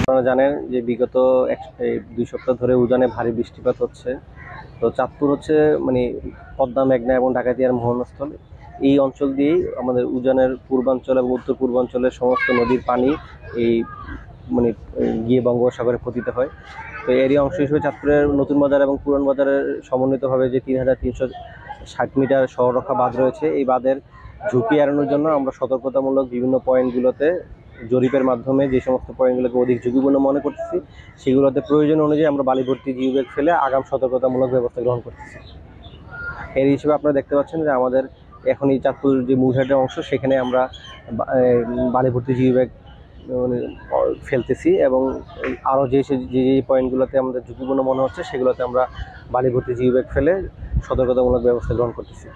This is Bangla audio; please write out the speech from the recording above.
আপনারা জানেন যে বিগত 2 সপ্তাহ ধরে উজানে ভারী বৃষ্টিপাত হচ্ছে। তো চাঁদপুর হচ্ছে মানে পদ্মা, মেঘনা এবং ডাকাতিয়ার মোহনস্থল। এই অঞ্চল দিয়েই আমাদের উজানের পূর্বাঞ্চল এবং উত্তর পূর্বাঞ্চলের সমস্ত নদীর পানি এই মানে গিয়ে বঙ্গোপসাগরে পতিত হয়। তো এরই অংশ হিসেবে চাঁদপুরের নতুন বাজার এবং পুরান বাজারের সমন্বিতভাবে যে 3360 মিটার শহররক্ষা বাঁধ রয়েছে, এই বাঁধের ঝুঁকি এড়ানোর জন্য আমরা সতর্কতামূলক বিভিন্ন পয়েন্টগুলোতে জরিপের মাধ্যমে যে সমস্ত পয়েন্টগুলোকে অধিক ঝুঁকিপূর্ণ মনে করতেছি, সেগুলোতে প্রয়োজন অনুযায়ী আমরা বালি ভর্তি জিও ব্যাগ ফেলে আগাম সতর্কতামূলক ব্যবস্থা গ্রহণ করতেছি। এর হিসেবে আপনারা দেখতে পাচ্ছেন যে আমাদের এখন এই চাঁদপুর যে মূলঘাটের অংশ, সেখানে আমরা বালি ভর্তি জিও ব্যাগ মানে ফেলতেছি এবং আরও যে পয়েন্টগুলোতে আমাদের ঝুঁকিপূর্ণ মনে হচ্ছে, সেগুলোতে আমরা বালি ভর্তি জিও ব্যাগ ফেলে সতর্কতামূলক ব্যবস্থা গ্রহণ করতেছি।